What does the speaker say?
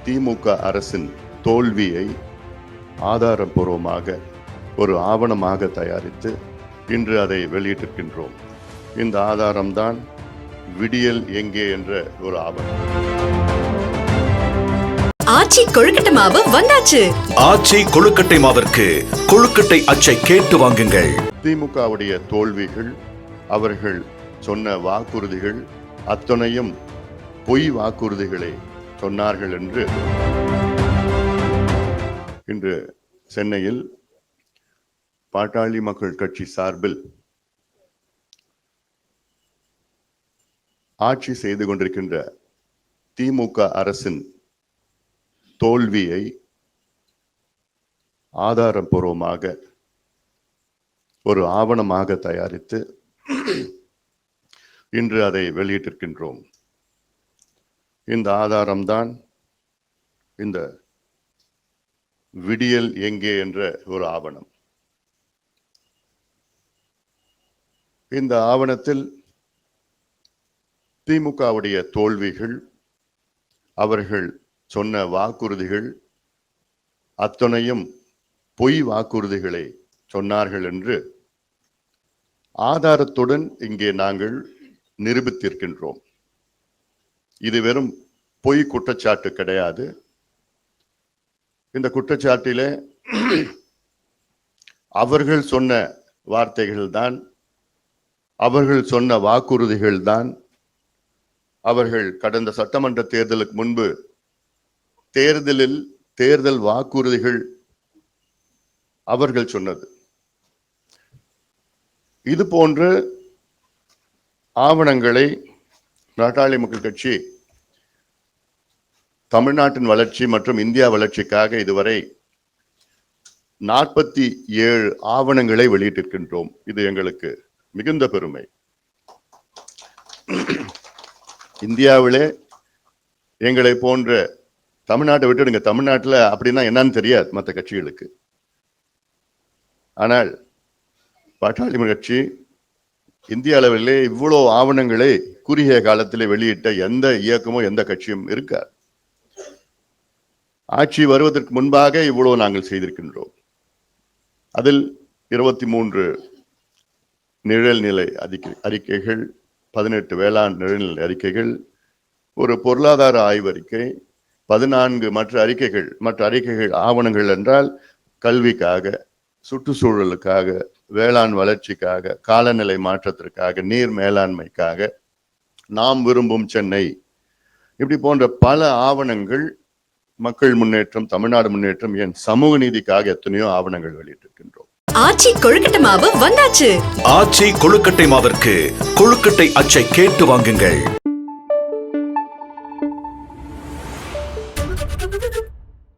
திமுக அரசின் தோல்வியை ஆதாரபூர்வமாக ஒரு ஆவணமாக தயாரித்து இன்று அதை வெளியிட்டிருக்கின்றோம். இந்த ஆதாரம்தான் விடியல் எங்கே என்ற ஒரு ஆவணம். ஆச்சி கொழுக்கட்டை மாவு வந்தாச்சு. ஆச்சி கொழுக்கட்டை மாவிற்கு கொழுக்கட்டை அச்சை கேட்டு வாங்குங்கள். திமுகவுடைய தோல்விகள், அவர்கள் சொன்ன வாக்குறுதிகள் அத்தனையும் பொய் வாக்குறுதிகளை சொன்னார்கள் என்று இன்று சென்னையில் பாட்டாளி மக்கள் கட்சி சார்பில் ஆட்சி செய்து கொண்டிருக்கின்ற திமுக அரசின் தோல்வியை ஆதாரபூர்வமாக ஒரு ஆவணமாக தயாரித்து இன்று அதை வெளியிட்டிருக்கின்றோம். இந்த ஆதாரம்தான் இந்த விடியல் எங்கே என்ற ஒரு ஆவணம். இந்த ஆவணத்தில் திமுகவுடைய தோல்விகள், அவர்கள் சொன்ன வாக்குறுதிகள் அத்தனையும் பொய் வாக்குறுதிகளை சொன்னார்கள் என்று ஆதாரத்துடன் இங்கே நாங்கள் நிரூபித்திருக்கின்றோம். இது வெறும் பொய் குற்றச்சாட்டு கிடையாது. இந்த குற்றச்சாட்டிலே அவர்கள் சொன்ன வார்த்தைகள் தான், அவர்கள் சொன்ன வாக்குறுதிகள் தான், அவர்கள் கடந்த சட்டமன்ற தேர்தலுக்கு முன்பு தேர்தல் வாக்குறுதிகள் அவர்கள் சொன்னது. இது போன்ற ஆவணங்களை பாட்டாளி மக்கள் கட்சி தமிழ்நாட்டின் வளர்ச்சி மற்றும் இந்தியா வளர்ச்சிக்காக இதுவரை 47 ஆவணங்களை வெளியிட்டிருக்கின்றோம். இது எங்களுக்கு மிகுந்த பெருமை. இந்தியாவிலே எங்களை போன்ற, தமிழ்நாட்டை விட்டுடுங்க, தமிழ்நாட்டில் அப்படின்னா என்னன்னு தெரியாது மற்ற கட்சிகளுக்கு. ஆனால் பாட்டாளி மக்கள் கட்சி இந்திய அளவிலே இவ்வளோ ஆவணங்களை குறுகிய காலத்தில் வெளியிட்ட எந்த இயக்கமோ எந்த கட்சியும் இருக்காது. ஆட்சி வருவதற்கு முன்பாக இவ்வளவு நாங்கள் செய்திருக்கின்றோம். அதில் 23 நிழல்நிலை அறிக்கைகள், 18 வேளாண் நிழல்நிலை அறிக்கைகள், ஒரு பொருளாதார ஆய்வறிக்கை, 14 மற்ற அறிக்கைகள் ஆவணங்கள் என்றால் கல்விக்காக, சுற்றுச்சூழலுக்காக, வேளாண் வளர்ச்சிக்காக, காலநிலை மாற்றத்திற்காக, நீர் மேலாண்மைக்காக, நாம் விரும்பும் சென்னை, இப்படி போன்ற பல ஆவணங்கள், மக்கள் முன்னேற்றம், தமிழ்நாடு முன்னேற்றம், ஏன் சமூக நீதிக்காக எத்தனையோ ஆவணங்கள் வெளியிட்டிருக்கின்றோம். ஆச்சி கொழுக்கட்டை மாவு வந்தாச்சு. ஆச்சி கொழுக்கட்டை மாவிற்கு கொழுக்கட்டை அச்சை கேட்டு வாங்குங்கள்.